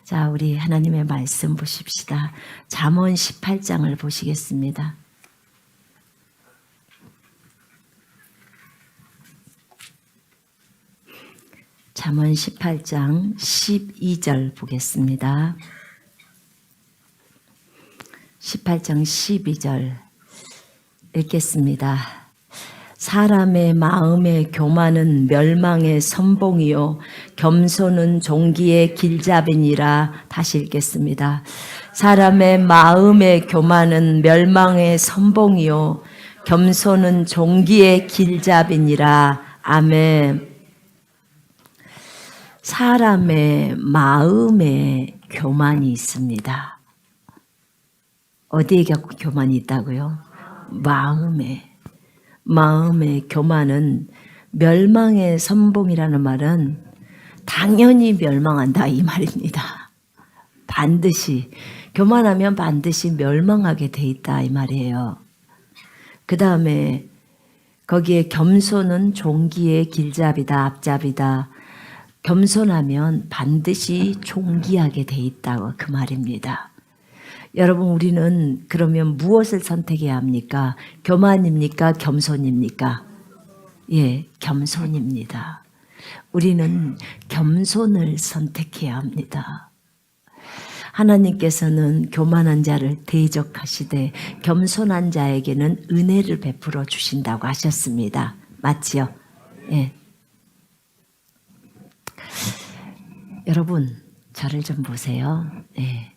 자, 우리 하나님의 말씀 보십시다. 잠언 18장을 보시겠습니다. 잠언 18장 12절 보겠습니다. 18장 12절 읽겠습니다. 사람의 마음의 교만은 멸망의 선봉이요 겸손은 종기의 길잡이니라. 다시 읽겠습니다. 사람의 마음의 교만은 멸망의 선봉이요 겸손은 종기의 길잡이니라. 아멘. 사람의 마음에 교만이 있습니다. 어디에 교만이 있다고요? 마음의 교만은 멸망의 선봉이라는 말은 당연히 멸망한다 이 말입니다. 반드시 교만하면 반드시 멸망하게 돼 있다 이 말이에요. 그 다음에 거기에 겸손은 종기의 길잡이다 앞잡이다. 겸손하면 반드시 존귀하게 돼 있다고 그 말입니다. 여러분, 우리는 그러면 무엇을 선택해야 합니까? 교만입니까? 겸손입니까? 예, 겸손입니다. 우리는 겸손을 선택해야 합니다. 하나님께서는 교만한 자를 대적하시되 겸손한 자에게는 은혜를 베풀어 주신다고 하셨습니다. 맞지요? 예. 여러분, 저를 좀 보세요. 예.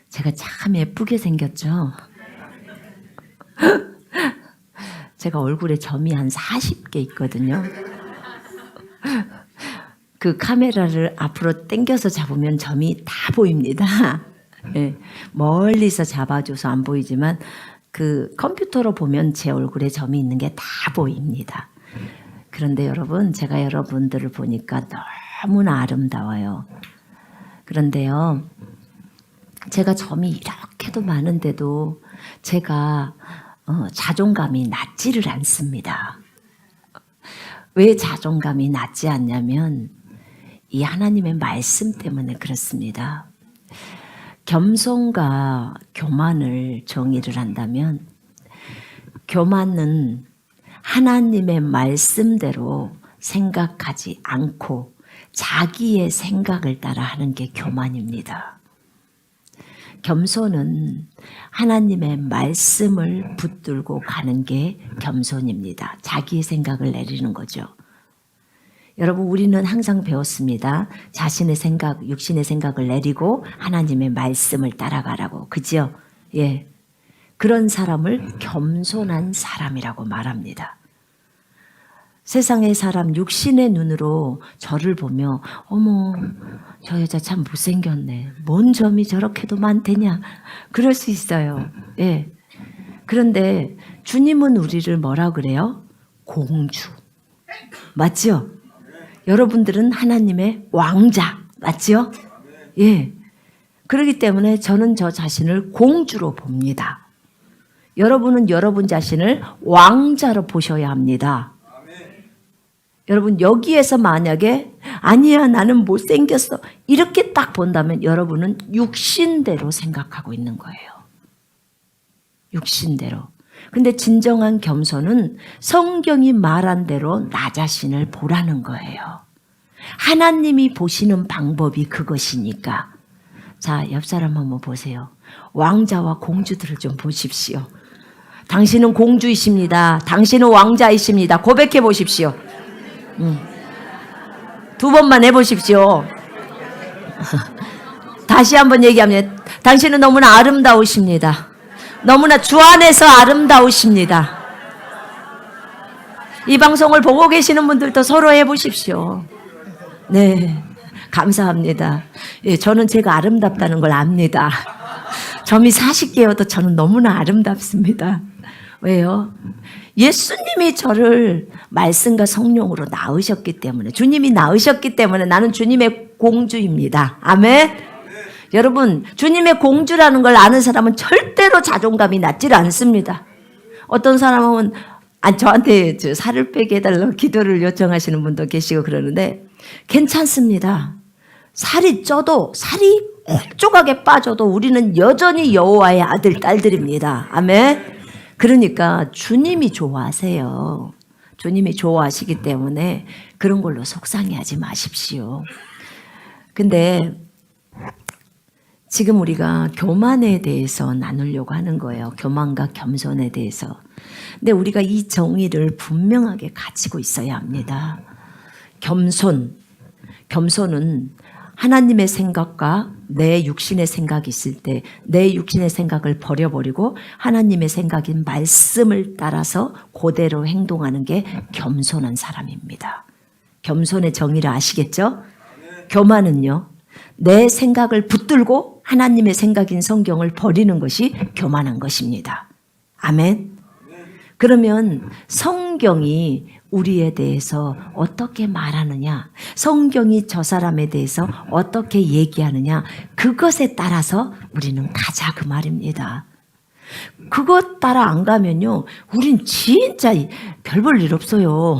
제가 참 예쁘게 생겼죠? 제가 얼굴에 점이 한 40개 있거든요. 그 카메라를 앞으로 당겨서 잡으면 점이 다 보입니다. 예. 멀리서 잡아줘서 안 보이지만 그 컴퓨터로 보면 제 얼굴에 점이 있는 게 다 보입니다. 그런데 여러분, 제가 여러분들을 보니까 너무나 아름다워요. 그런데요, 제가 점이 이렇게도 많은데도 제가 자존감이 낮지를 않습니다. 왜 자존감이 낮지 않냐면 이 하나님의 말씀 때문에 그렇습니다. 겸손과 교만을 정의를 한다면 교만은 하나님의 말씀대로 생각하지 않고 자기의 생각을 따라 하는 게 교만입니다. 겸손은 하나님의 말씀을 붙들고 가는 게 겸손입니다. 자기의 생각을 내리는 거죠. 여러분, 우리는 항상 배웠습니다. 자신의 생각, 육신의 생각을 내리고 하나님의 말씀을 따라가라고. 그죠? 예. 그런 사람을 겸손한 사람이라고 말합니다. 세상의 사람 육신의 눈으로 저를 보며 어머, 저 여자 참 못생겼네. 뭔 점이 저렇게도 많대냐. 그럴 수 있어요. 예. 그런데 주님은 우리를 뭐라 그래요? 공주. 맞죠? 여러분들은 하나님의 왕자. 맞죠? 예. 그렇기 때문에 저는 저 자신을 공주로 봅니다. 여러분은 여러분 자신을 왕자로 보셔야 합니다. 여러분, 여기에서 만약에 아니야 나는 못생겼어 이렇게 딱 본다면 여러분은 육신대로 생각하고 있는 거예요. 육신대로. 근데 진정한 겸손은 성경이 말한 대로 나 자신을 보라는 거예요. 하나님이 보시는 방법이 그것이니까. 자, 옆 사람 한번 보세요. 왕자와 공주들을 좀 보십시오. 당신은 공주이십니다. 당신은 왕자이십니다. 고백해 보십시오. 두 번만 해보십시오. 다시 한번 얘기합니다. 당신은 너무나 아름다우십니다. 너무나 주 안에서 아름다우십니다. 이 방송을 보고 계시는 분들도 서로 해보십시오. 네, 감사합니다. 예, 저는 제가 아름답다는 걸 압니다. 점이 40개여도 저는 너무나 아름답습니다. 왜요? 예수님이 저를 말씀과 성령으로 낳으셨기 때문에, 주님이 낳으셨기 때문에 나는 주님의 공주입니다. 아멘? 여러분, 주님의 공주라는 걸 아는 사람은 절대로 자존감이 낮지 않습니다. 어떤 사람은 저한테 살을 빼게 해달라고 기도를 요청하시는 분도 계시고 그러는데 괜찮습니다. 살이 쪄도 살이 홀쭉하게 빠져도 우리는 여전히 여호와의 아들 딸들입니다. 아멘. 그러니까 주님이 좋아하세요. 주님이 좋아하시기 때문에 그런 걸로 속상해하지 마십시오. 근데 지금 우리가 교만에 대해서 나누려고 하는 거예요. 교만과 겸손에 대해서. 근데 우리가 이 정의를 분명하게 가지고 있어야 합니다. 겸손은 하나님의 생각과 내 육신의 생각이 있을 때 내 육신의 생각을 버려버리고 하나님의 생각인 말씀을 따라서 그대로 행동하는 게 겸손한 사람입니다. 겸손의 정의를 아시겠죠? 교만은요, 내 생각을 붙들고 하나님의 생각인 성경을 버리는 것이 교만한 것입니다. 아멘. 그러면 성경이 우리에 대해서 어떻게 말하느냐, 성경이 저 사람에 대해서 어떻게 얘기하느냐, 그것에 따라서 우리는 가자 그 말입니다. 그것 따라 안 가면요, 우린 진짜 별 볼 일 없어요.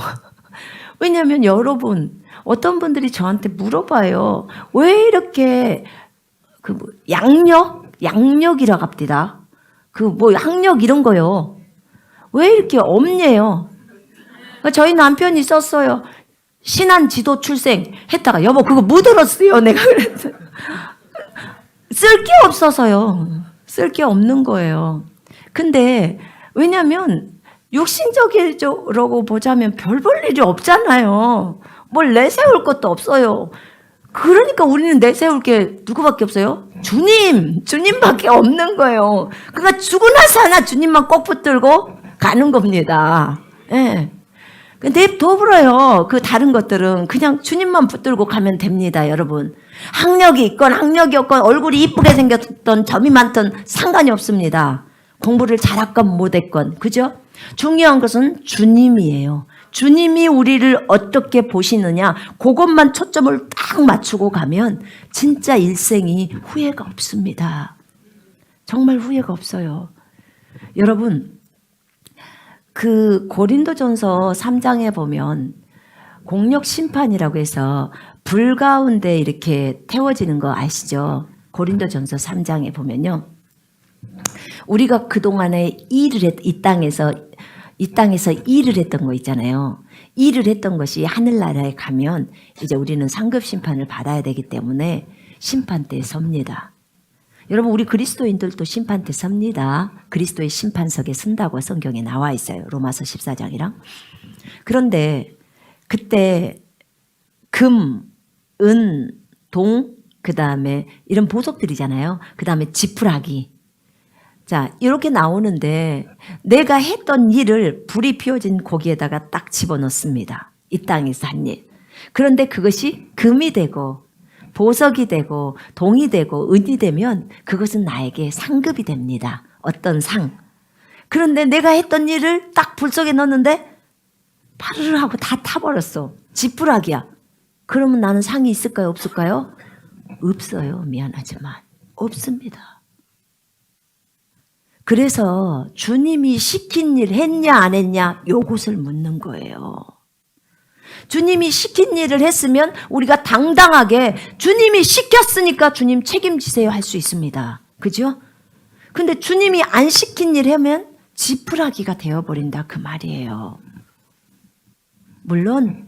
왜냐하면 여러분, 어떤 분들이 저한테 물어봐요. 왜 이렇게 양력이라고 합니다. 학력 이런 거요. 왜 이렇게 없네요. 저희 남편이 썼어요. 신안 지도 출생 했다가 여보 그거 못 들었어요. 내가 그랬어요. 쓸 게 없어서요. 쓸 게 없는 거예요. 근데 왜냐하면 육신적으로 보자면 별 볼 일이 없잖아요. 뭘 내세울 것도 없어요. 그러니까 우리는 내세울 게 누구밖에 없어요? 주님밖에 없는 거예요. 그러니까 죽으나 사나 주님만 꼭 붙들고 가는 겁니다. 예. 근데 더불어요. 그 다른 것들은 그냥 주님만 붙들고 가면 됩니다, 여러분. 학력이 있건 학력이 없건 얼굴이 이쁘게 생겼던 점이 많던 상관이 없습니다. 공부를 잘했건 못했건, 그죠? 중요한 것은 주님이에요. 주님이 우리를 어떻게 보시느냐, 그것만 초점을 딱 맞추고 가면 진짜 일생이 후회가 없습니다. 정말 후회가 없어요. 여러분, 그 고린도전서 3장에 보면 공력 심판이라고 해서 불 가운데 이렇게 태워지는 거 아시죠? 고린도전서 3장에 보면요. 우리가 그동안에 이 땅에서 일을 했던 거 있잖아요. 일을 했던 것이 하늘나라에 가면 이제 우리는 상급 심판을 받아야 되기 때문에 심판대에 섭니다. 여러분, 우리 그리스도인들도 심판대 섭니다. 그리스도의 심판석에 선다고 성경에 나와 있어요. 로마서 14장이랑. 그런데 그때 금, 은, 동, 그 다음에 이런 보석들이잖아요. 그 다음에 지푸라기. 자, 이렇게 나오는데 내가 했던 일을 불이 피워진 고기에다가 딱 집어넣습니다. 이 땅에서 한 일. 그런데 그것이 금이 되고 보석이 되고 동이 되고 은이 되면 그것은 나에게 상급이 됩니다. 어떤 상. 그런데 내가 했던 일을 딱 불 속에 넣었는데 파르르 하고 다 타버렸어. 지푸라기야. 그러면 나는 상이 있을까요? 없을까요? 없어요. 미안하지만 없습니다. 그래서 주님이 시킨 일 했냐 안 했냐 요것을 묻는 거예요. 주님이 시킨 일을 했으면 우리가 당당하게 주님이 시켰으니까 주님 책임지세요 할 수 있습니다. 그죠? 근데 주님이 안 시킨 일 하면 지푸라기가 되어버린다 그 말이에요. 물론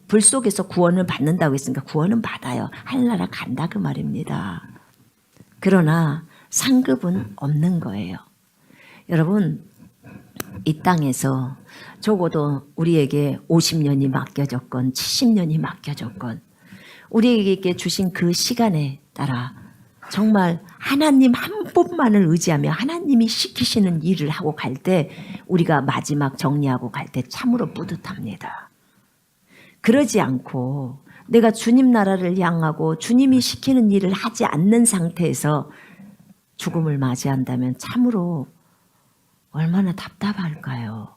불 속에서 구원을 받는다고 했으니까 구원은 받아요. 하늘나라 간다 그 말입니다. 그러나 상급은 없는 거예요. 여러분, 이 땅에서 적어도 우리에게 50년이 맡겨졌건 70년이 맡겨졌건 우리에게 주신 그 시간에 따라 정말 하나님 한 분만을 의지하며 하나님이 시키시는 일을 하고 갈 때 우리가 마지막 정리하고 갈 때 참으로 뿌듯합니다. 그러지 않고 내가 주님 나라를 향하고 주님이 시키는 일을 하지 않는 상태에서 죽음을 맞이한다면 참으로 얼마나 답답할까요?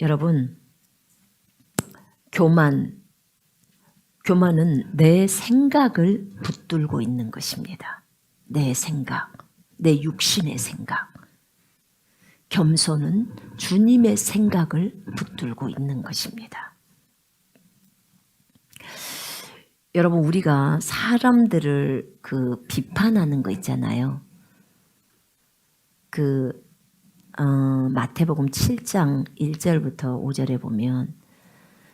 여러분, 교만은 내 생각을 붙들고 있는 것입니다. 내 생각, 내 육신의 생각. 겸손은 주님의 생각을 붙들고 있는 것입니다. 여러분, 우리가 사람들을 비판하는 거 있잖아요. 마태복음 7장 1절부터 5절에 보면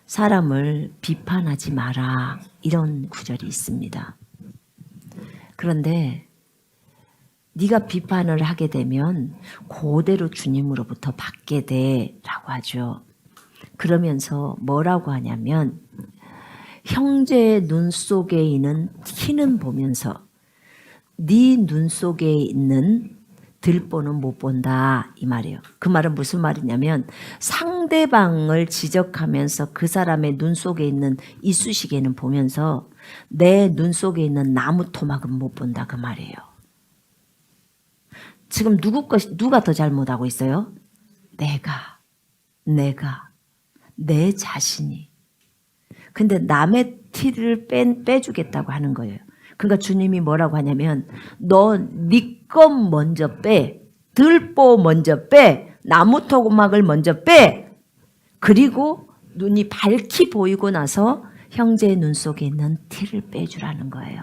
사람을 비판하지 마라, 이런 구절이 있습니다. 그런데 네가 비판을 하게 되면 그대로 주님으로부터 받게 돼라고 하죠. 그러면서 뭐라고 하냐면 형제의 눈 속에 있는 티는 보면서 네 눈 속에 있는 들보는 못 본다, 이 말이에요. 그 말은 무슨 말이냐면 상대방을 지적하면서 그 사람의 눈 속에 있는 이쑤시개는 보면서 내 눈 속에 있는 나무 토막은 못 본다, 그 말이에요. 지금 누가 더 잘못하고 있어요? 내가, 내 자신이. 근데 남의 티를 빼주겠다고 하는 거예요. 그러니까 주님이 뭐라고 하냐면 너 네 것 먼저 빼, 들보 먼저 빼, 나무 토막을 먼저 빼. 그리고 눈이 밝히 보이고 나서 형제의 눈 속에 있는 티를 빼주라는 거예요.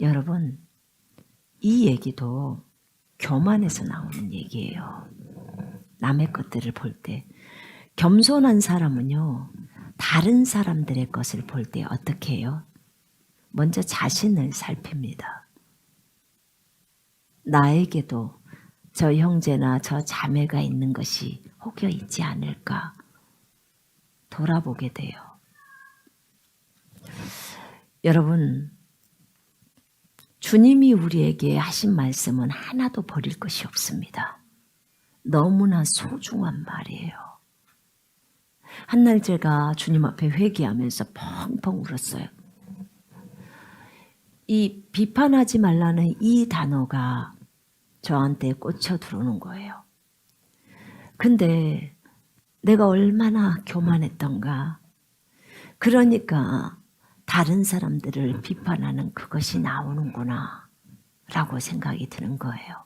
여러분, 이 얘기도 교만에서 나오는 얘기예요. 남의 것들을 볼 때. 겸손한 사람은요, 다른 사람들의 것을 볼 때 어떻게 해요? 먼저 자신을 살핍니다. 나에게도 저 형제나 저 자매가 있는 것이 혹여 있지 않을까 돌아보게 돼요. 여러분, 주님이 우리에게 하신 말씀은 하나도 버릴 것이 없습니다. 너무나 소중한 말이에요. 한날 제가 주님 앞에 회개하면서 펑펑 울었어요. 이 비판하지 말라는 이 단어가 저한테 꽂혀 들어오는 거예요. 근데 내가 얼마나 교만했던가. 그러니까 다른 사람들을 비판하는 그것이 나오는구나 라고 생각이 드는 거예요.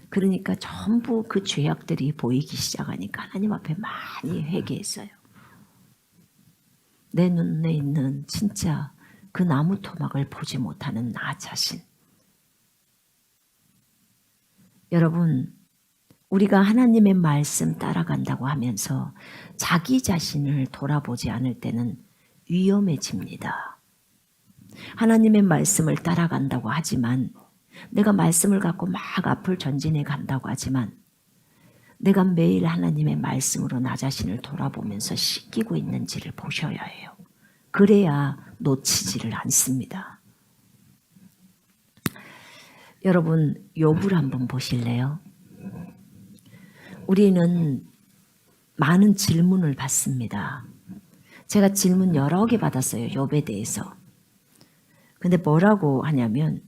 그러니까 전부 그 죄악들이 보이기 시작하니까 하나님 앞에 많이 회개했어요. 내 눈에 있는 진짜 그 나무 토막을 보지 못하는 나 자신. 여러분, 우리가 하나님의 말씀 따라간다고 하면서 자기 자신을 돌아보지 않을 때는 위험해집니다. 하나님의 말씀을 따라간다고 하지만, 내가 말씀을 갖고 막 앞을 전진해 간다고 하지만, 내가 매일 하나님의 말씀으로 나 자신을 돌아보면서 씻기고 있는지를 보셔야 해요. 그래야 놓치지를 않습니다. 여러분, 욥을 한번 보실래요? 우리는 많은 질문을 받습니다. 제가 질문 여러 개 받았어요, 욥에 대해서. 근데 뭐라고 하냐면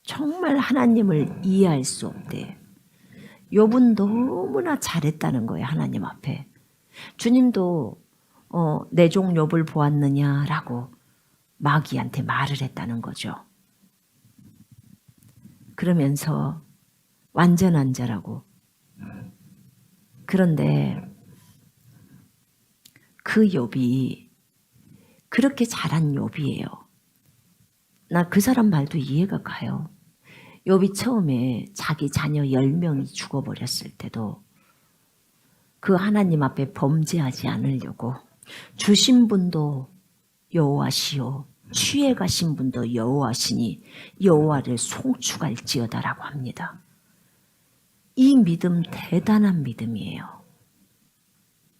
정말 하나님을 이해할 수 없대. 욥은 너무나 잘했다는 거예요, 하나님 앞에. 주님도 내 종 욥을 보았느냐라고 마귀한테 말을 했다는 거죠. 그러면서 완전한 자라고. 그런데 그 욥이 그렇게 잘한 욥이에요. 나 그 사람 말도 이해가 가요. 욥이 처음에 자기 자녀 10명이 죽어버렸을 때도 그 하나님 앞에 범죄하지 않으려고 주신 분도 여호와시요 취해 가신 분도 여호와시니 여호와를 송축할지어다라고 합니다. 이 믿음 대단한 믿음이에요.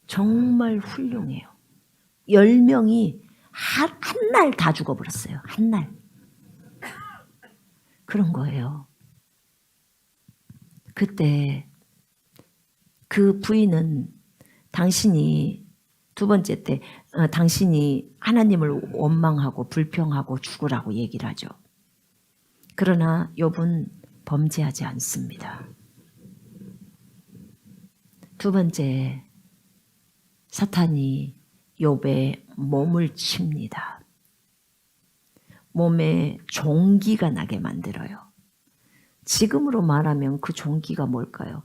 정말 훌륭해요. 10명이 한 날 다 죽어버렸어요. 한 날. 그런 거예요. 그때 그 부인은 당신이 두 번째 때 당신이 하나님을 원망하고 불평하고 죽으라고 얘기를 하죠. 그러나 욥은 범죄하지 않습니다. 두 번째, 사탄이 욥의 몸을 칩니다. 몸에 종기가 나게 만들어요. 지금으로 말하면 그 종기가 뭘까요?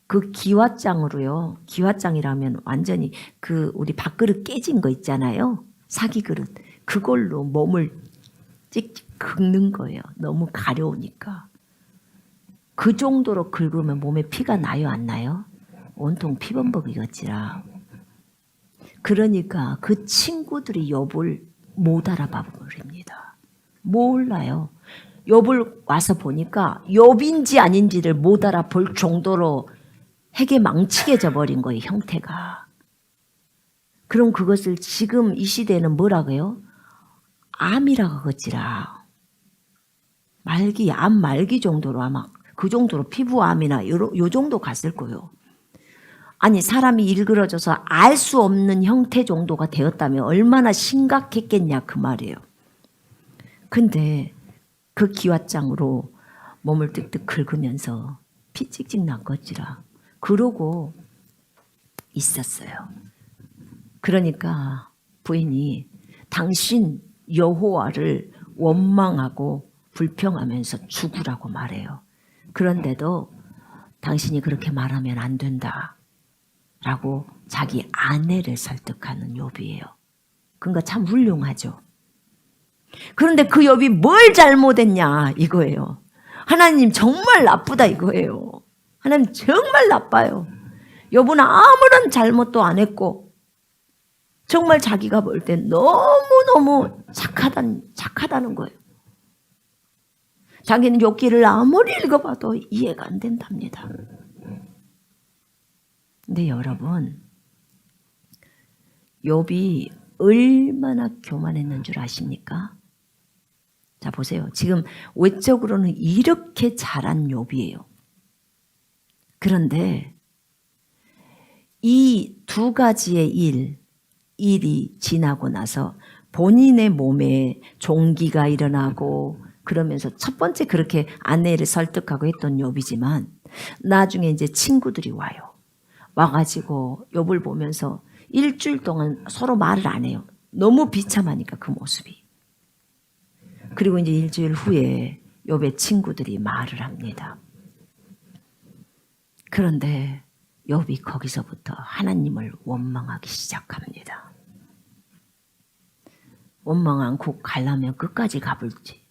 그 기왓장으로요. 기왓장이라면 완전히 그 우리 밥그릇 깨진 거 있잖아요. 사기 그릇. 그걸로 몸을 찍찍 긁는 거예요. 너무 가려우니까. 그 정도로 긁으면 몸에 피가 나요, 안 나요? 온통 피범벅이겠지라. 그러니까 그 친구들이 욥을 못 알아봐 버립니다. 몰라요. 욥을 와서 보니까 욥인지 아닌지를 못 알아볼 정도로 핵에 망치게져 버린 거예요, 형태가. 그럼 그것을 지금 이 시대에는 뭐라고요? 암이라고 하겠지라. 말기, 암 말기 정도로 아마 그 정도로 피부암이나 요 정도 갔을 거예요. 아니 사람이 일그러져서 알 수 없는 형태 정도가 되었다면 얼마나 심각했겠냐 그 말이에요. 근데 그 기왓장으로 몸을 뜩뜩 긁으면서 피 찍찍 났겠지라. 그러고 있었어요. 그러니까 부인이 당신 여호와를 원망하고 불평하면서 죽으라고 말해요. 그런데도 당신이 그렇게 말하면 안 된다 라고 자기 아내를 설득하는 욥이에요. 그러니까 참 훌륭하죠. 그런데 그 욥이 뭘 잘못했냐 이거예요. 하나님 정말 나쁘다 이거예요. 하나님 정말 나빠요. 욥은 아무런 잘못도 안 했고 정말 자기가 볼 때 너무너무 착하다는 거예요. 자기는 욥기를 아무리 읽어봐도 이해가 안 된답니다. 근데 여러분, 욥이 얼마나 교만했는 줄 아십니까? 자 보세요. 지금 외적으로는 이렇게 잘한 욥이에요. 그런데 이 두 가지의 일이 지나고 나서 본인의 몸에 종기가 일어나고 그러면서 첫 번째 그렇게 아내를 설득하고 했던 욥이지만 나중에 이제 친구들이 와요. 와가지고 욥을 보면서 일주일 동안 서로 말을 안 해요. 너무 비참하니까 그 모습이. 그리고 이제 일주일 후에 욥의 친구들이 말을 합니다. 그런데 욥이 거기서부터 하나님을 원망하기 시작합니다. 원망 않고 가려면 끝까지 가볼지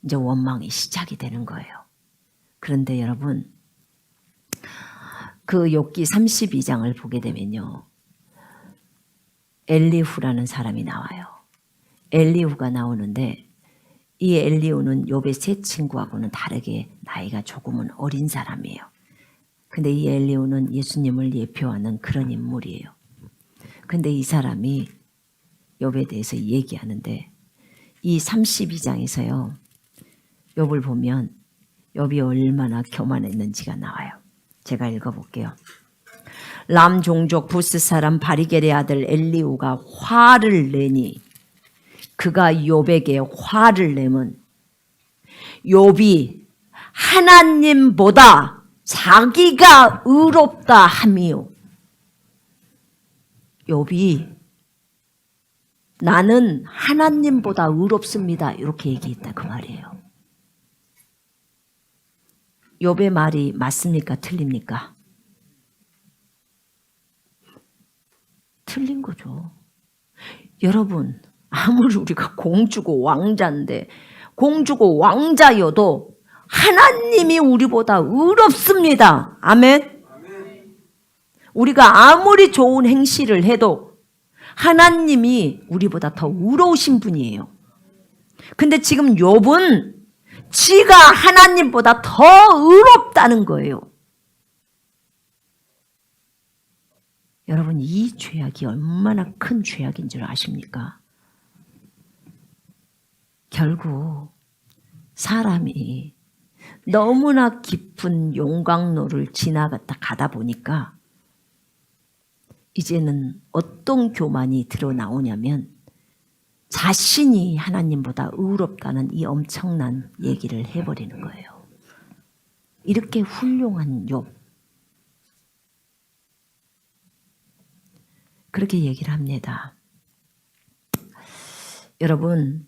이제 원망이 시작이 되는 거예요. 그런데 여러분 그 욥기 32장을 보게 되면요. 엘리후라는 사람이 나와요. 엘리후가 나오는데 이 엘리후는 욥의 세 친구하고는 다르게 나이가 조금은 어린 사람이에요. 근데 이 엘리후는 예수님을 예표하는 그런 인물이에요. 근데 이 사람이 욥에 대해서 얘기하는데 이 32장에서요. 욥을 보면 욥이 얼마나 교만했는지가 나와요. 제가 읽어볼게요. 람 종족 부스 사람 바리겔의 아들 엘리후가 화를 내니 그가 욥에게 화를 내면 욥이 하나님보다 자기가 의롭다 함이요. 욥이 나는 하나님보다 의롭습니다. 이렇게 얘기했다 그 말이에요. 욥의 말이 맞습니까? 틀립니까? 틀린 거죠. 여러분 아무리 우리가 공주고 왕자인데 공주고 왕자여도 하나님이 우리보다 의롭습니다. 아멘. 우리가 아무리 좋은 행실을 해도 하나님이 우리보다 더 의로우신 분이에요. 근데 지금 욥은 지가 하나님보다 더 의롭다는 거예요. 여러분 이 죄악이 얼마나 큰 죄악인 줄 아십니까? 결국 사람이 너무나 깊은 용광로를 지나갔다 가다 보니까 이제는 어떤 교만이 드러나오냐면 자신이 하나님보다 의롭다는 이 엄청난 얘기를 해버리는 거예요. 이렇게 훌륭한 욥. 그렇게 얘기를 합니다. 여러분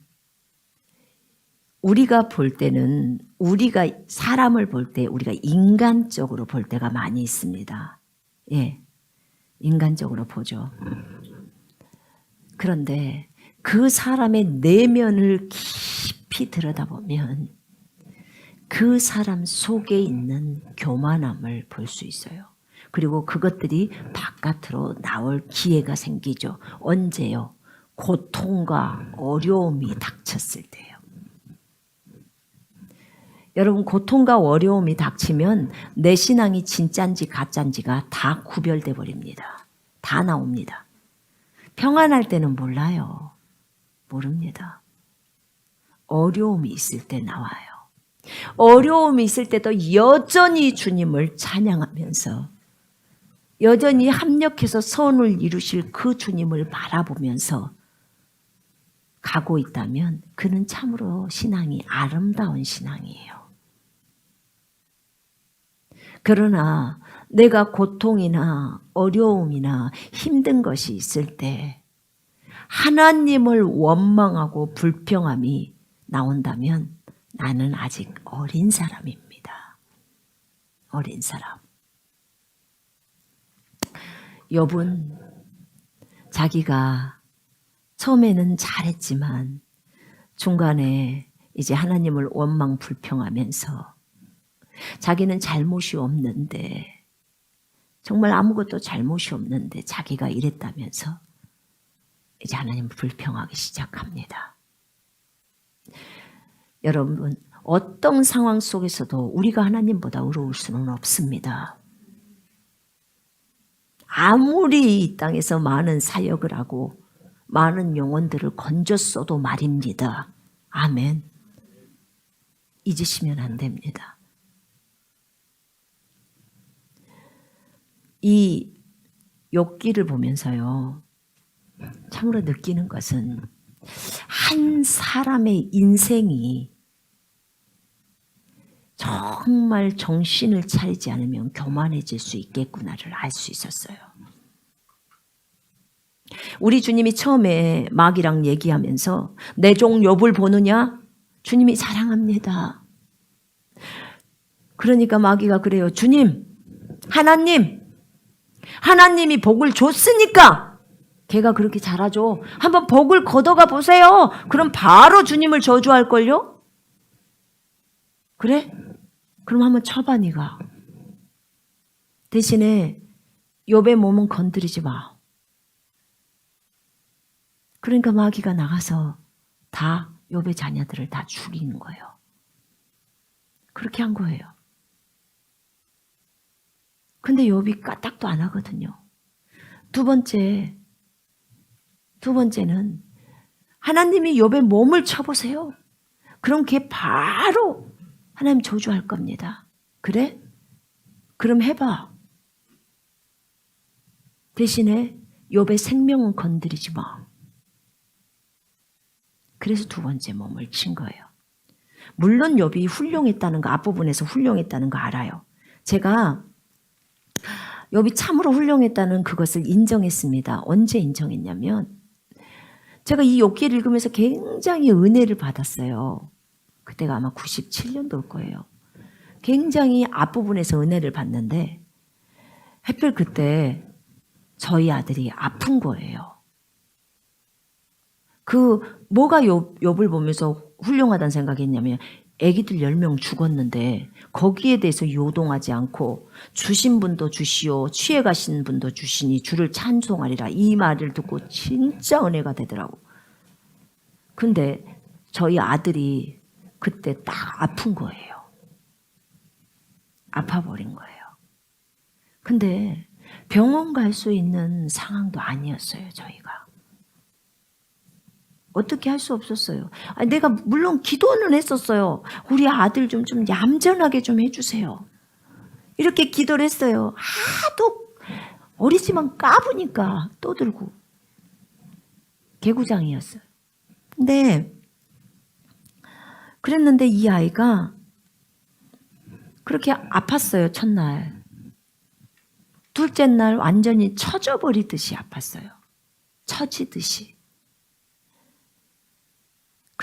우리가 볼 때는 우리가 사람을 볼 때 우리가 인간적으로 볼 때가 많이 있습니다. 예, 인간적으로 보죠. 그런데 그 사람의 내면을 깊이 들여다보면 그 사람 속에 있는 교만함을 볼 수 있어요. 그리고 그것들이 바깥으로 나올 기회가 생기죠. 언제요? 고통과 어려움이 닥쳤을 때요. 여러분, 고통과 어려움이 닥치면 내 신앙이 진짠지 가짠지가 다 구별돼 버립니다. 다 나옵니다. 평안할 때는 몰라요. 모릅니다. 어려움이 있을 때 나와요. 어려움이 있을 때도 여전히 주님을 찬양하면서 여전히 합력해서 선을 이루실 그 주님을 바라보면서 가고 있다면 그는 참으로 신앙이 아름다운 신앙이에요. 그러나 내가 고통이나 어려움이나 힘든 것이 있을 때 하나님을 원망하고 불평함이 나온다면 나는 아직 어린 사람입니다. 어린 사람. 욥은 자기가 처음에는 잘했지만 중간에 이제 하나님을 원망 불평하면서 자기는 잘못이 없는데 정말 아무것도 잘못이 없는데 자기가 이랬다면서 이제 하나님을 불평하기 시작합니다. 여러분, 어떤 상황 속에서도 우리가 하나님보다 의로울 수는 없습니다. 아무리 이 땅에서 많은 사역을 하고 많은 영혼들을 건졌어도 말입니다. 아멘. 잊으시면 안 됩니다. 이 욥기를 보면서요, 참으로 느끼는 것은 한 사람의 인생이 정말 정신을 차리지 않으면 교만해질 수 있겠구나를 알 수 있었어요. 우리 주님이 처음에 마귀랑 얘기하면서 내 종 욥을 보느냐? 주님이 사랑합니다. 그러니까 마귀가 그래요. 주님, 하나님이 복을 줬으니까 걔가 그렇게 잘하죠. 한번 복을 걷어가 보세요. 그럼 바로 주님을 저주할걸요? 그래? 그럼 한번 쳐봐 네가. 대신에 욥의 몸은 건드리지 마. 그러니까 마귀가 나가서 다 욥의 자녀들을 다 죽이는 거예요. 그렇게 한 거예요. 근데 욥이 까딱도 안 하거든요. 두 번째는 하나님이 욥의 몸을 쳐보세요. 그럼 걔 바로 하나님 저주할 겁니다. 그래? 그럼 해봐. 대신에 욥의 생명은 건드리지 마. 그래서 두 번째 몸을 친 거예요. 물론 욥이 훌륭했다는 거, 앞부분에서 훌륭했다는 거 알아요. 제가 욥이 참으로 훌륭했다는 그것을 인정했습니다. 언제 인정했냐면 제가 이 욥기를 읽으면서 굉장히 은혜를 받았어요. 그때가 아마 97년도일 거예요. 굉장히 앞부분에서 은혜를 받는데 하필 그때 저희 아들이 아픈 거예요. 뭐가 욥을 보면서 훌륭하다는 생각했냐면 애기들 10명 죽었는데 거기에 대해서 요동하지 않고 주신 분도 주시오, 취해 가신 분도 주시니 주를 찬송하리라, 이 말을 듣고 진짜 은혜가 되더라고. 근데 저희 아들이 그때 딱 아픈 거예요. 아파버린 거예요. 근데 병원 갈 수 있는 상황도 아니었어요, 저희가. 어떻게 할 수 없었어요. 내가 물론 기도는 했었어요. 우리 아들 좀 얌전하게 좀 해주세요. 이렇게 기도를 했어요. 하도 어리지만 까부니까 떠들고. 개구장이었어요. 근데 그랬는데 이 아이가 그렇게 아팠어요, 첫날. 둘째 날 완전히 처져버리듯이 아팠어요. 처지듯이.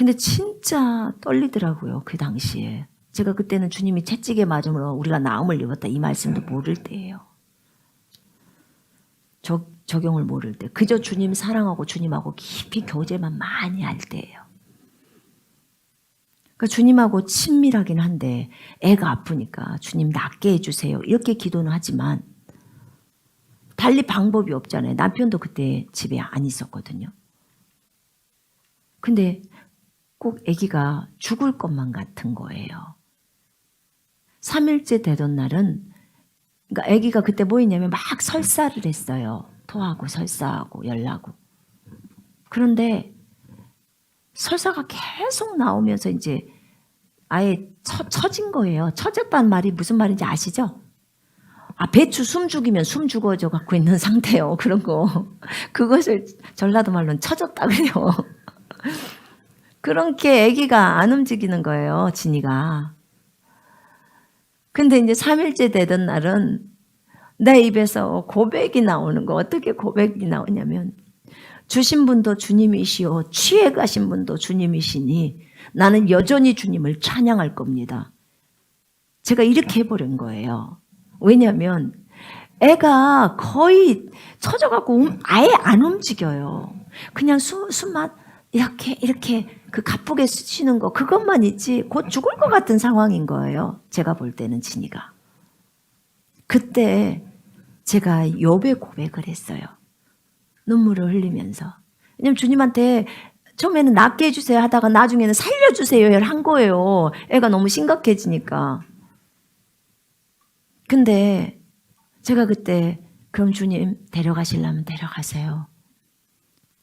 근데 진짜 떨리더라고요. 그 당시에. 제가 그때는 주님이 채찍에 맞음으로 우리가 나음을 입었다 이 말씀도 모를 때예요. 적용을 모를 때. 그저 주님 사랑하고 주님하고 깊이 교제만 많이 할 때예요. 그러니까 주님하고 친밀하긴 한데 애가 아프니까 주님 낫게 해주세요. 이렇게 기도는 하지만 달리 방법이 없잖아요. 남편도 그때 집에 안 있었거든요. 근데 꼭 아기가 죽을 것만 같은 거예요. 3일째 되던 날은 그러니까 아기가 그때 뭐 했냐면 막 설사를 했어요. 토하고 설사하고 열나고. 그런데 설사가 계속 나오면서 이제 아예 처진 거예요. 처졌다는 말이 무슨 말인지 아시죠? 배추 숨 죽이면 숨 죽어져 갖고 있는 상태요. 그런 거. 그것을 전라도 말로는 처졌다 그래요. 그렇게 아기가 안 움직이는 거예요. 진이가. 근데 이제 3일째 되던 날은 내 입에서 고백이 나오는 거. 어떻게 고백이 나오냐면 주신 분도 주님이시오. 취해 가신 분도 주님이시니 나는 여전히 주님을 찬양할 겁니다. 제가 이렇게 해버린 거예요. 왜냐하면 애가 거의 처져갖고 아예 안 움직여요. 그냥 숨만 이렇게 그 가쁘게 쉬는 거 그것만 있지 곧 죽을 것 같은 상황인 거예요. 제가 볼 때는 진이가. 그때 제가 욥의 고백을 했어요. 눈물을 흘리면서. 왜냐면 주님한테 처음에는 낫게 해주세요 하다가 나중에는 살려주세요 한 거예요. 애가 너무 심각해지니까. 근데 제가 그때 그럼 주님 데려가시려면 데려가세요.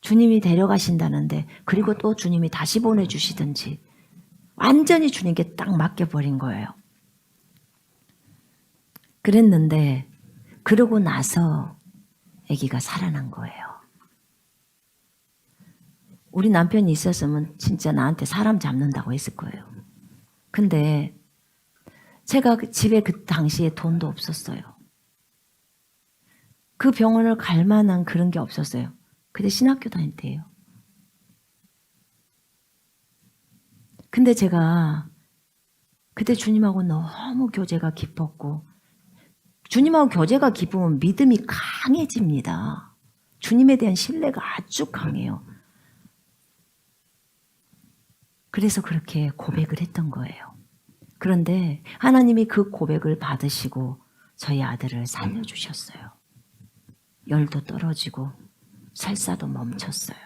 주님이 데려가신다는데 그리고 또 주님이 다시 보내주시든지 완전히 주님께 딱 맡겨버린 거예요. 그랬는데 그러고 나서 아기가 살아난 거예요. 우리 남편이 있었으면 진짜 나한테 사람 잡는다고 했을 거예요. 근데 제가 집에 그 당시에 돈도 없었어요. 그 병원을 갈 만한 그런 게 없었어요. 그때 신학교 다닐 때예요. 근데 제가 그때 주님하고 너무 교제가 깊었고 주님하고 교제가 깊으면 믿음이 강해집니다. 주님에 대한 신뢰가 아주 강해요. 그래서 그렇게 고백을 했던 거예요. 그런데 하나님이 그 고백을 받으시고 저희 아들을 살려주셨어요. 열도 떨어지고 설사도 멈췄어요.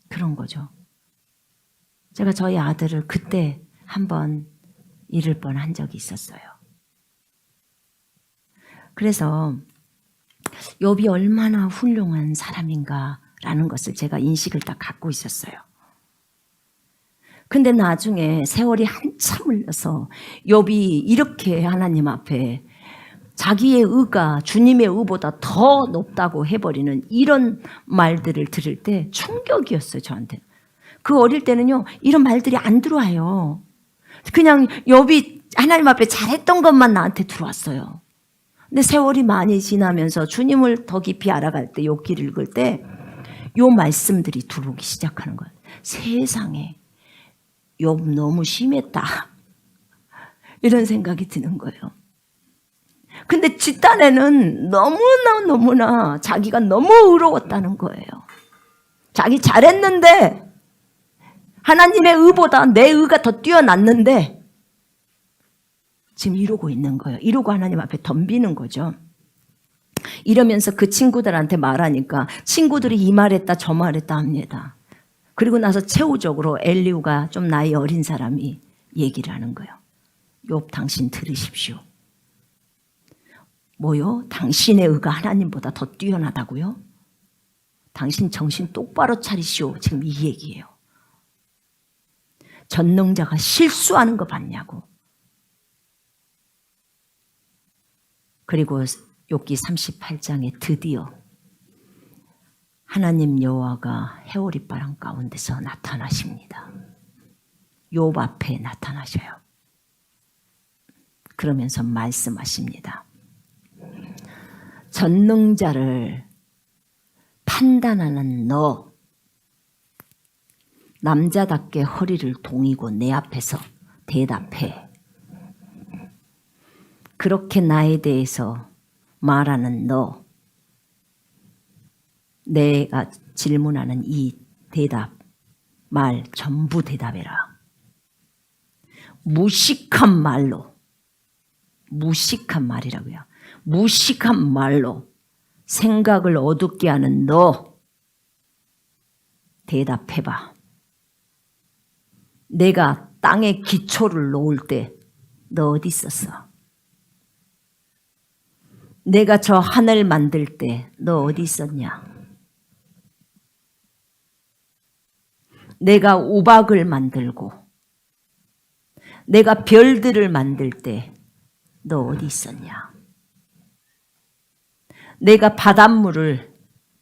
그런 거죠. 제가 저희 아들을 그때 한번 잃을 뻔한 적이 있었어요. 그래서 욥이 얼마나 훌륭한 사람인가라는 것을 제가 인식을 딱 갖고 있었어요. 근데 나중에 세월이 한참 흘러서 욥이 이렇게 하나님 앞에 자기의 의가 주님의 의보다 더 높다고 해버리는 이런 말들을 들을 때 충격이었어요, 저한테. 그 어릴 때는요, 이런 말들이 안 들어와요. 그냥 욥이 하나님 앞에 잘했던 것만 나한테 들어왔어요. 근데 세월이 많이 지나면서 주님을 더 깊이 알아갈 때, 욥기를 읽을 때, 요 말씀들이 들어오기 시작하는 거예요. 세상에, 욥 너무 심했다. 이런 생각이 드는 거예요. 근데 뒷단에는 너무나 자기가 너무 의로웠다는 거예요. 자기 잘했는데 하나님의 의보다 내 의가 더 뛰어났는데 지금 이러고 있는 거예요. 이러고 하나님 앞에 덤비는 거죠. 이러면서 그 친구들한테 말하니까 친구들이 이 말했다 저 말했다 합니다. 그리고 나서 최후적으로 엘리후가 좀 나이 어린 사람이 얘기를 하는 거예요. 욥 당신 들으십시오. 뭐요? 당신의 의가 하나님보다 더 뛰어나다고요? 당신 정신 똑바로 차리시오. 지금 이 얘기예요. 전능자가 실수하는 거 봤냐고. 그리고 욥기 38장에 드디어 하나님 여호와가 해오리바람 가운데서 나타나십니다. 욥 앞에 나타나셔요. 그러면서 말씀하십니다. 전능자를 판단하는 너, 남자답게 허리를 동이고 내 앞에서 대답해. 그렇게 나에 대해서 말하는 너, 내가 질문하는 이 대답, 말 전부 대답해라. 무식한 말로, 무식한 말이라고요. 무식한 말로 생각을 어둡게 하는 너, 대답해봐. 내가 땅에 기초를 놓을 때 너 어디 있었어? 내가 저 하늘 만들 때 너 어디 있었냐? 내가 우박을 만들고 내가 별들을 만들 때 너 어디 있었냐? 내가 바닷물을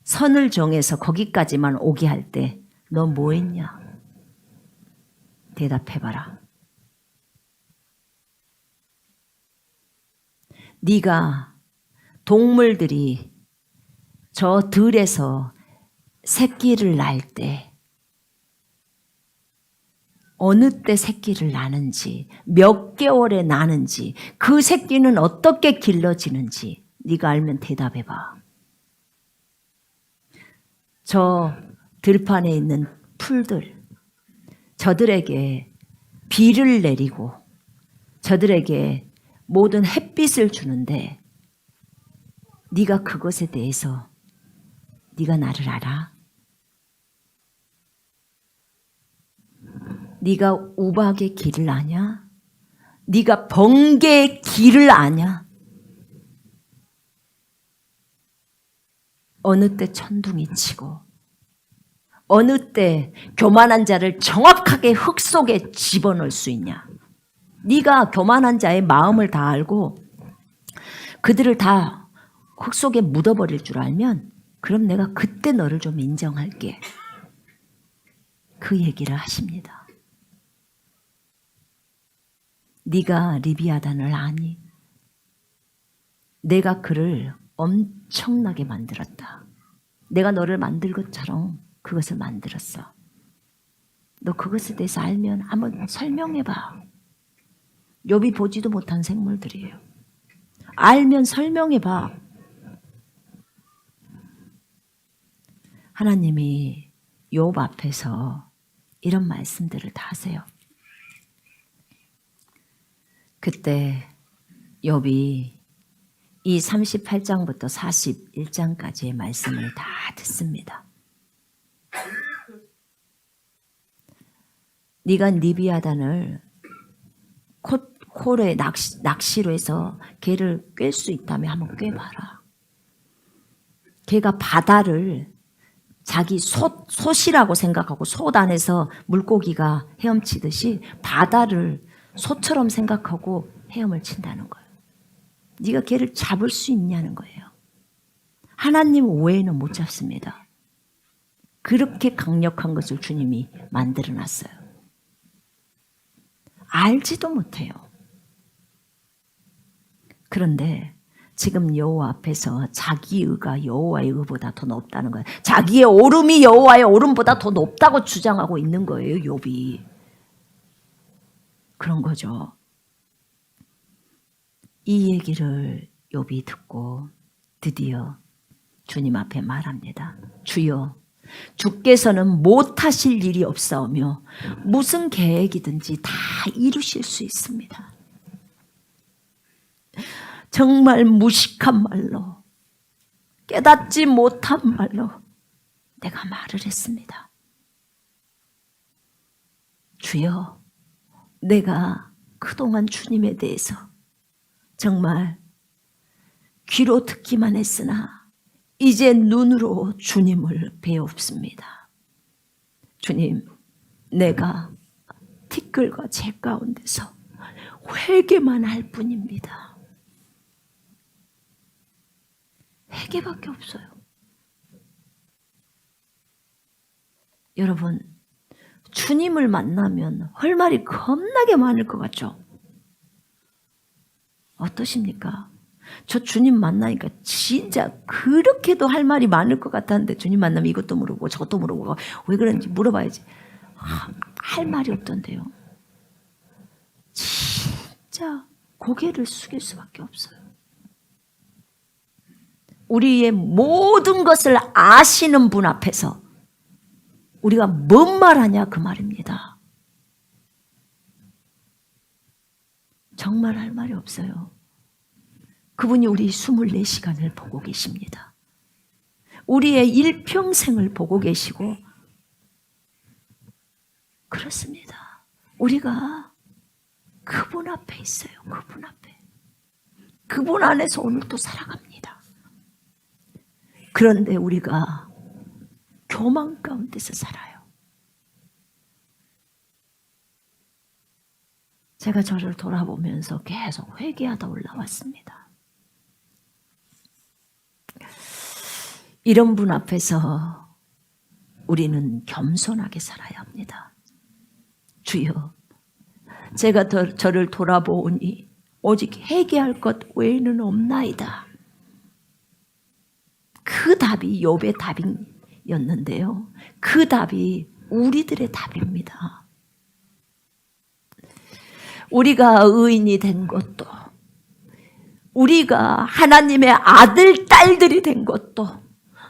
선을 정해서 거기까지만 오게 할 때 너 뭐 했냐? 대답해봐라. 네가 동물들이 저 들에서 새끼를 낳을 때 어느 때 새끼를 낳는지, 몇 개월에 낳는지, 그 새끼는 어떻게 길러지는지 네가 알면 대답해봐. 저 들판에 있는 풀들, 저들에게 비를 내리고 저들에게 모든 햇빛을 주는데 네가 그것에 대해서 네가 나를 알아? 네가 우박의 길을 아냐? 네가 번개의 길을 아냐? 어느 때 천둥이 치고 어느 때 교만한 자를 정확하게 흙 속에 집어넣을 수 있냐? 네가 교만한 자의 마음을 다 알고 그들을 다 흙 속에 묻어버릴 줄 알면 그럼 내가 그때 너를 좀 인정할게. 그 얘기를 하십니다. 네가 리비아단을 아니? 내가 그를 엄청나게 만들었다. 내가 너를 만들 것처럼 그것을 만들었어. 너 그것에 대해서 알면 한번 설명해봐. 욥이 보지도 못한 생물들이에요. 알면 설명해봐. 하나님이 욥 앞에서 이런 말씀들을 다 하세요. 그때 욥이 이 38장부터 41장까지의 말씀을 다 듣습니다. 네가 리비아단을 콜에 낚시로 해서 걔를 꿰 수 있다면 한번 꿰봐라. 걔가 바다를 자기 솥이라고 생각하고 솥 안에서 물고기가 헤엄치듯이 바다를 솥처럼 생각하고 헤엄을 친다는 거예요. 네가 걔를 잡을 수 있냐는 거예요. 하나님 외에는 못 잡습니다. 그렇게 강력한 것을 주님이 만들어놨어요. 알지도 못해요. 그런데 지금 여호와 앞에서 자기 의가 여호와의 의보다 더 높다는 거예요. 자기의 오름이 여호와의 오름보다 더 높다고 주장하고 있는 거예요. 욥이. 그런 거죠. 이 얘기를 욥이 듣고 드디어 주님 앞에 말합니다. 주여, 주께서는 못하실 일이 없사오며 무슨 계획이든지 다 이루실 수 있습니다. 정말 무식한 말로, 깨닫지 못한 말로 내가 말을 했습니다. 주여, 내가 그동안 주님에 대해서 정말 귀로 듣기만 했으나 이제 눈으로 주님을 배웁습니다. 주님, 내가 티끌과 재 가운데서 회개만 할 뿐입니다. 회개밖에 없어요. 여러분, 주님을 만나면 할 말이 겁나게 많을 것 같죠? 어떠십니까? 저 주님 만나니까 진짜 그렇게도 할 말이 많을 것 같았는데 주님 만나면 이것도 물어보고 저것도 물어보고 왜 그런지 물어봐야지. 할 말이 없던데요. 진짜 고개를 숙일 수밖에 없어요. 우리의 모든 것을 아시는 분 앞에서 우리가 뭔 말하냐 그 말입니다. 정말 할 말이 없어요. 그분이 우리 24시간을 보고 계십니다. 우리의 일평생을 보고 계시고 그렇습니다. 우리가 그분 앞에 있어요. 그분 앞에. 그분 안에서 오늘 또 살아갑니다. 그런데 우리가 교만 가운데서 살아요. 제가 저를 돌아보면서 계속 회개하다 올라왔습니다. 이런 분 앞에서 우리는 겸손하게 살아야 합니다. 주여, 제가 저를 돌아보니 오직 회개할 것 외에는 없나이다. 그 답이 욥의 답이었는데요. 그 답이 우리들의 답입니다. 우리가 의인이 된 것도, 우리가 하나님의 아들, 딸들이 된 것도,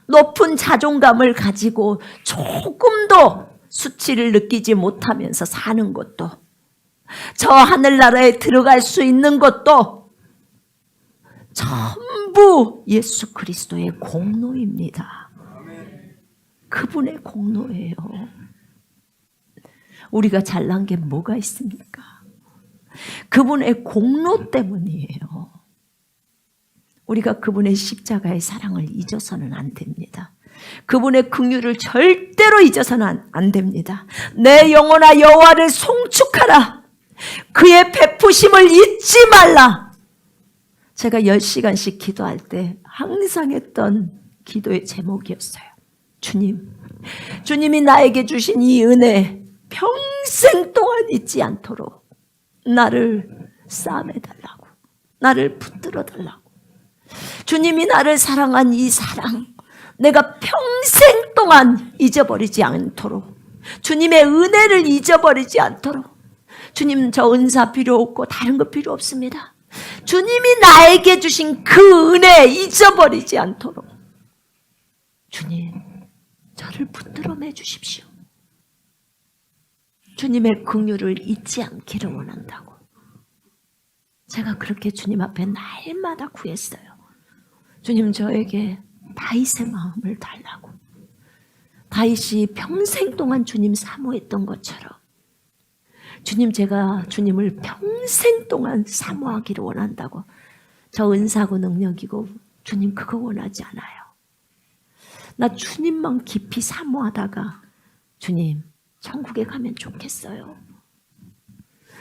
높은 자존감을 가지고 조금도 수치를 느끼지 못하면서 사는 것도, 저 하늘나라에 들어갈 수 있는 것도 전부 예수 그리스도의 공로입니다. 그분의 공로예요. 우리가 잘난 게 뭐가 있습니까? 그분의 공로 때문이에요. 우리가 그분의 십자가의 사랑을 잊어서는 안 됩니다. 그분의 긍휼을 절대로 잊어서는 안 됩니다. 내 영혼아 여호와를 송축하라. 그의 베푸심을 잊지 말라. 제가 10시간씩 기도할 때 항상 했던 기도의 제목이었어요. 주님이 나에게 주신 이 은혜 평생 동안 잊지 않도록 나를 싸매달라고, 나를 붙들어 달라고. 주님이 나를 사랑한 이 사랑 내가 평생 동안 잊어버리지 않도록, 주님의 은혜를 잊어버리지 않도록. 주님, 저 은사 필요 없고 다른 거 필요 없습니다. 주님이 나에게 주신 그 은혜 잊어버리지 않도록 주님, 저를 붙들어 매주십시오. 주님의 긍휼을 잊지 않기를 원한다고. 제가 그렇게 주님 앞에 날마다 구했어요. 주님, 저에게 다윗의 마음을 달라고. 다윗이 평생 동안 주님 사모했던 것처럼 주님, 제가 주님을 평생 동안 사모하기를 원한다고. 저 은사고 능력이고 주님 그거 원하지 않아요. 나 주님만 깊이 사모하다가 주님 천국에 가면 좋겠어요.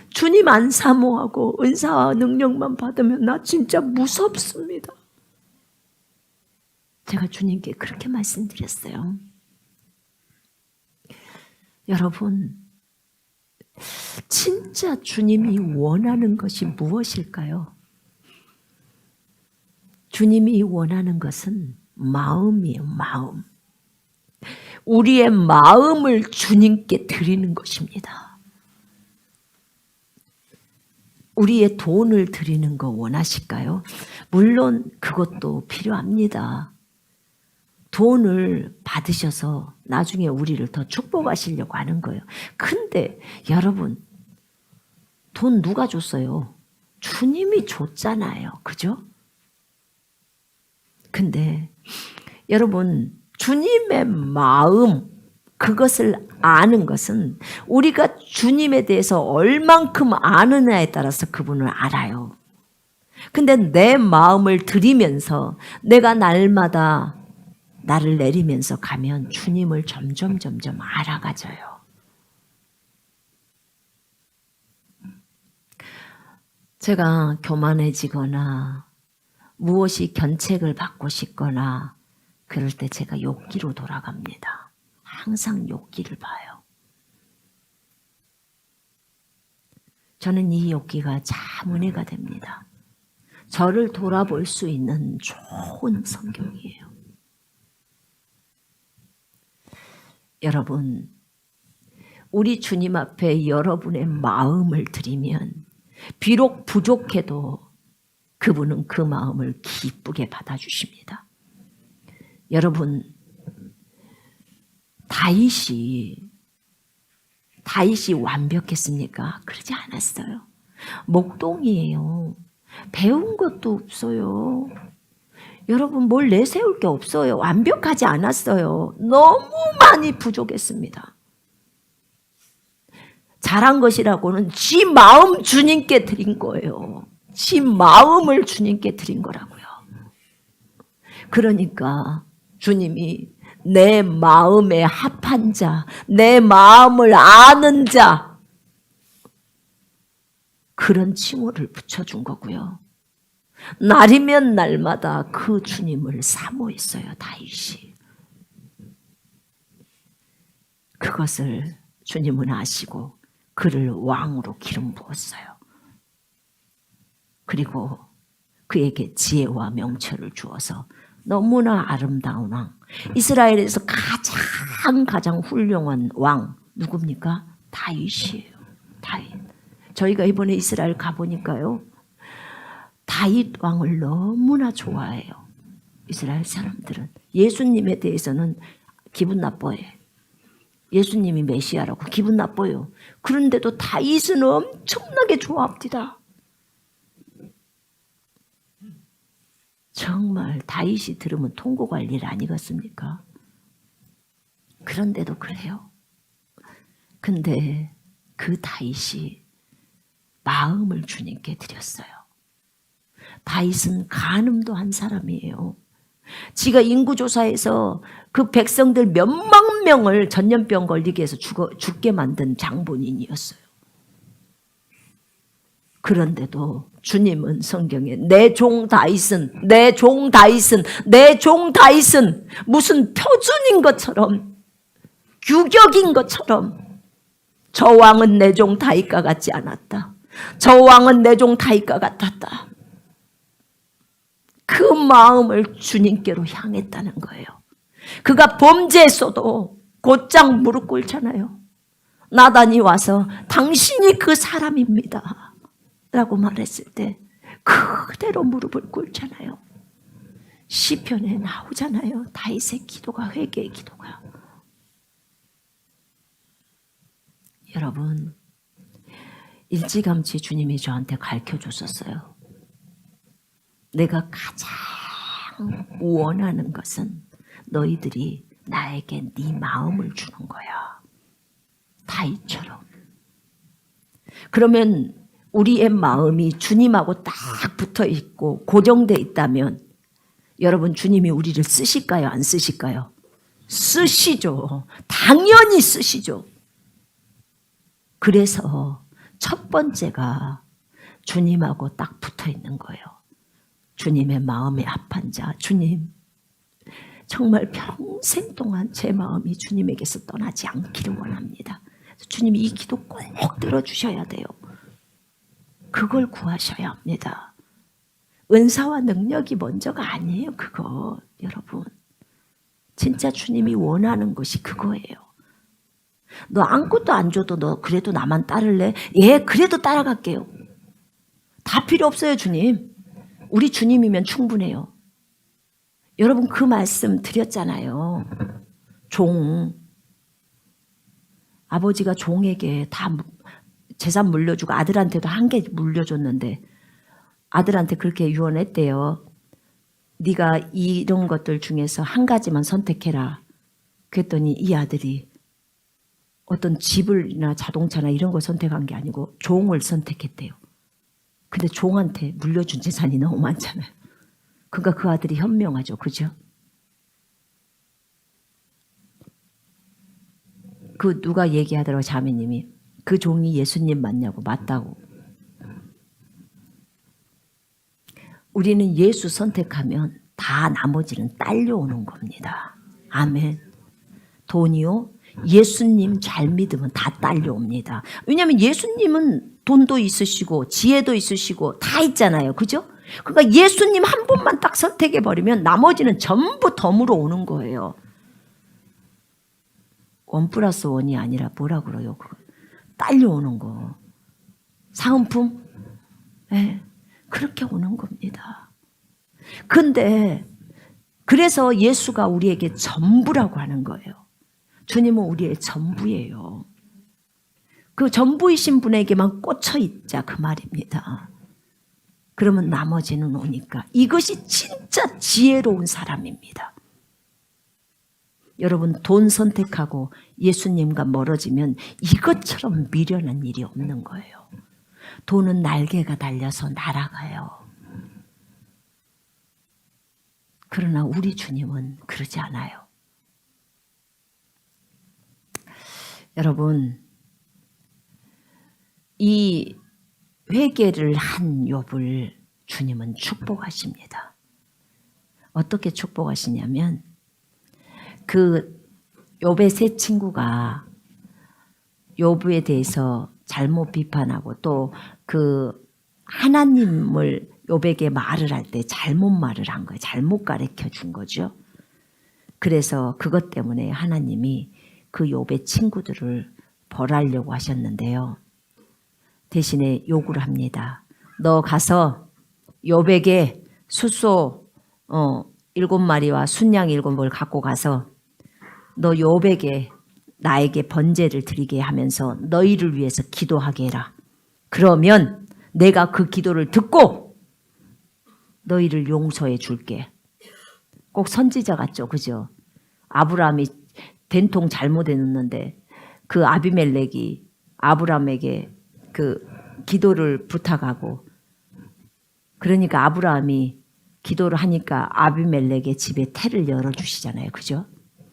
주님 안 사모하고 은사와 능력만 받으면 나 진짜 무섭습니다. 제가 주님께 그렇게 말씀드렸어요. 여러분, 진짜 주님이 원하는 것이 무엇일까요? 주님이 원하는 것은 마음이에요, 마음. 우리의 마음을 주님께 드리는 것입니다. 우리의 돈을 드리는 거 원하실까요? 물론 그것도 필요합니다. 돈을 받으셔서 나중에 우리를 더 축복하시려고 하는 거예요. 근데 여러분, 돈 누가 줬어요? 주님이 줬잖아요. 그죠? 근데 여러분, 주님의 마음, 그것을 아는 것은 우리가 주님에 대해서 얼만큼 아느냐에 따라서 그분을 알아요. 근데 내 마음을 드리면서 내가 날마다 나를 내리면서 가면 주님을 점점 알아가져요. 제가 교만해지거나 무엇이 견책을 받고 싶거나 그럴 때 제가 욕기로 돌아갑니다. 항상 욕기를 봐요. 저는 이 욕기가 참 은혜가 됩니다. 저를 돌아볼 수 있는 좋은 성경이에요. 여러분, 우리 주님 앞에 여러분의 마음을 드리면 비록 부족해도 그분은 그 마음을 기쁘게 받아주십니다. 여러분, 다윗이 완벽했습니까? 그러지 않았어요. 목동이에요. 배운 것도 없어요. 여러분, 뭘 내세울 게 없어요. 완벽하지 않았어요. 너무 많이 부족했습니다. 잘한 것이라고는 지 마음 주님께 드린 거예요. 지 마음을 주님께 드린 거라고요. 그러니까 주님이 내 마음에 합한 자, 내 마음을 아는 자, 그런 칭호를 붙여준 거고요. 날이면 날마다 그 주님을 사모했어요, 다윗이. 그것을 주님은 아시고 그를 왕으로 기름 부었어요. 그리고 그에게 지혜와 명철을 주어서 너무나 아름다운 왕, 이스라엘에서 가장 훌륭한 왕 누굽니까? 다윗이에요. 다윗. 저희가 이번에 이스라엘 가보니까요, 다윗 왕을 너무나 좋아해요. 이스라엘 사람들은. 예수님에 대해서는 기분 나빠요. 예수님이 메시아라고 기분 나빠요. 그런데도 다윗은 엄청나게 좋아합니다. 정말 다윗이 들으면 통곡할 일 아니겠습니까? 그런데도 그래요. 근데 그 다윗이 마음을 주님께 드렸어요. 다윗은 간음도 한 사람이에요. 지가 인구조사에서 그 백성들 몇만 명을 전염병 걸리게 해서 죽게 만든 장본인이었어요. 그런데도 주님은 성경에 내 종 다윗은 무슨 표준인 것처럼, 규격인 것처럼, 저 왕은 내 종 다윗과 같지 않았다. 저 왕은 내 종 다윗과 같았다. 그 마음을 주님께로 향했다는 거예요. 그가 범죄했어도 곧장 무릎 꿇잖아요. 나단이 와서 당신이 그 사람입니다 라고 말했을 때 그대로 무릎을 꿇잖아요. 시편에 나오잖아요. 다윗의 기도가, 회개의 기도가. 여러분, 일찌감치 주님이 저한테 가르쳐줬었어요. 내가 가장 원하는 것은 너희들이 나에게 네 마음을 주는 거야. 다윗처럼. 그러면 우리의 마음이 주님하고 딱 붙어 있고 고정돼 있다면 여러분, 주님이 우리를 쓰실까요? 안 쓰실까요? 쓰시죠. 당연히 쓰시죠. 그래서 첫 번째가 주님하고 딱 붙어 있는 거예요. 주님의 마음에 합한 자, 주님, 정말 평생 동안 제 마음이 주님에게서 떠나지 않기를 원합니다. 주님이 이 기도 꼭 들어주셔야 돼요. 그걸 구하셔야 합니다. 은사와 능력이 먼저가 아니에요, 그거. 여러분, 진짜 주님이 원하는 것이 그거예요. 너 아무것도 안 줘도 너 그래도 나만 따를래? 예, 그래도 따라갈게요. 다 필요 없어요, 주님. 우리 주님이면 충분해요. 여러분, 그 말씀 드렸잖아요. 종. 아버지가 종에게 다 재산 물려주고 아들한테도 한 개 물려줬는데 아들한테 그렇게 유언했대요. 네가 이런 것들 중에서 한 가지만 선택해라. 그랬더니 이 아들이 어떤 집을이나 자동차나 이런 걸 선택한 게 아니고 종을 선택했대요. 근데 종한테 물려준 재산이 너무 많잖아요. 그러니까 그 아들이 현명하죠. 그죠? 그 누가 얘기하더라고요. 자매님이. 그 종이 예수님 맞냐고. 맞다고. 우리는 예수 선택하면 다 나머지는 딸려오는 겁니다. 아멘. 돈이요? 예수님 잘 믿으면 다 딸려옵니다. 왜냐하면 예수님은 돈도 있으시고 지혜도 있으시고 다 있잖아요. 그죠? 그러니까 예수님 한 분만 딱 선택해버리면 나머지는 전부 덤으로 오는 거예요. 1+1이 아니라 뭐라 그래요? 그거. 딸려오는 거. 사은품? 네, 그렇게 오는 겁니다. 근데 그래서 예수가 우리에게 전부라고 하는 거예요. 주님은 우리의 전부예요. 그 전부이신 분에게만 꽂혀 있자 그 말입니다. 그러면 나머지는 오니까. 이것이 진짜 지혜로운 사람입니다. 여러분, 돈 선택하고 예수님과 멀어지면 이것처럼 미련한 일이 없는 거예요. 돈은 날개가 달려서 날아가요. 그러나 우리 주님은 그러지 않아요. 여러분, 이 회개를 한 욥을 주님은 축복하십니다. 어떻게 축복하시냐면 그 욥의 세 친구가 욥에 대해서 잘못 비판하고 또 그 하나님을 욥에게 말을 할 때 잘못 말을 한 거예요. 잘못 가르쳐 준 거죠. 그래서 그것 때문에 하나님이 그 욥의 친구들을 벌하려고 하셨는데요. 대신에 요구를 합니다. 너 가서 욥에게 숫소 7마리와 순양 7을 갖고 가서 너 욥에게 나에게 번제를 드리게 하면서 너희를 위해서 기도하게 해라. 그러면 내가 그 기도를 듣고 너희를 용서해 줄게. 꼭 선지자 같죠, 그죠? 아브라함이 된통 잘못했는데 그 아비멜렉이 아브라함에게 그 기도를 부탁하고, 그러니까 아브라함이 기도를 하니까 아비멜렉의 집에 태를 열어주시잖아요, 그죠?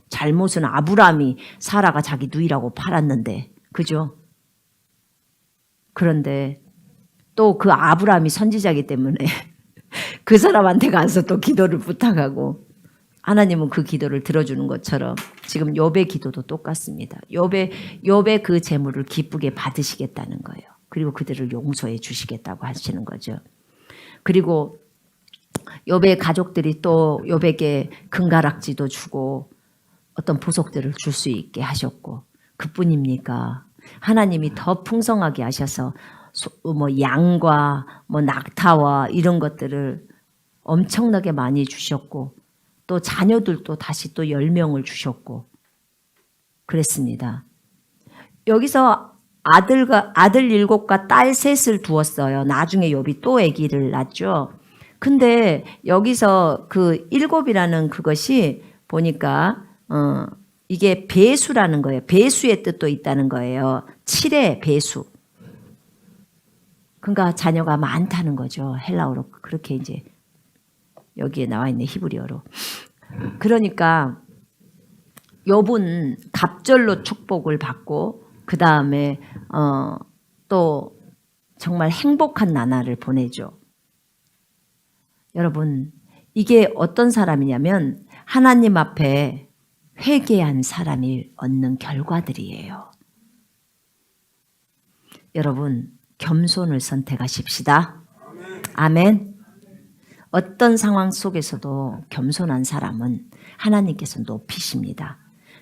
잘못은 아브라함이 사라가 자기 누이라고 팔았는데, 그죠? 그런데 또 그 아브라함이 선지자이기 때문에 그 사람한테 가서 또 기도를 부탁하고 하나님은 그 기도를 들어주는 것처럼 지금 욥의 기도도 똑같습니다. 욥의 그 재물을 기쁘게 받으시겠다는 거예요. 그리고 그들을 용서해 주시겠다고 하시는 거죠. 그리고 욥의 가족들이 또 욥에게 금가락지도 주고 어떤 보석들을 줄 수 있게 하셨고, 그뿐입니까? 하나님이 더 풍성하게 하셔서 양과 낙타와 이런 것들을 엄청나게 많이 주셨고, 또 자녀들도 다시 또 10명을 주셨고 그랬습니다. 여기서 아들 7과 딸 3을 두었어요. 나중에 욥이 또 아기를 낳죠. 근데 여기서 그 7이라는 그것이 보니까 이게 배수라는 거예요. 배수의 뜻도 있다는 거예요. 7의 배수. 그러니까 자녀가 많다는 거죠. 헬라어로 그렇게 이제 여기에 나와 있네, 히브리어로. 그러니까 욥은 갑절로 축복을 받고 그 다음에 또 정말 행복한 나날을 보내죠. 여러분, 이게 어떤 사람이냐면 하나님 앞에 회개한 사람이 얻는 결과들이에요. 여러분, 겸손을 선택하십시다. 아멘. 어떤 상황 속에서도 겸손한 사람은 하나님께서 높이십니다.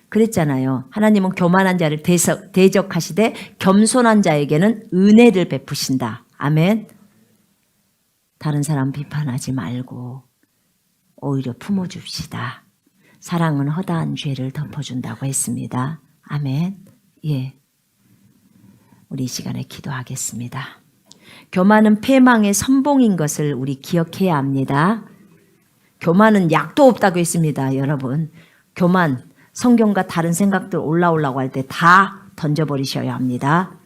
그랬잖아요. 하나님은 교만한 자를 대적하시되 겸손한 자에게는 은혜를 베푸신다. 아멘. 다른 사람 비판하지 말고 오히려 품어줍시다. 사랑은 허다한 죄를 덮어준다고 했습니다. 아멘. 예. 우리 이 시간에 기도하겠습니다. 교만은 패망의 선봉인 것을 우리 기억해야 합니다. 교만은 약도 없다고 했습니다. 여러분, 교만, 성경과 다른 생각들 올라오려고 할 때 다 던져버리셔야 합니다.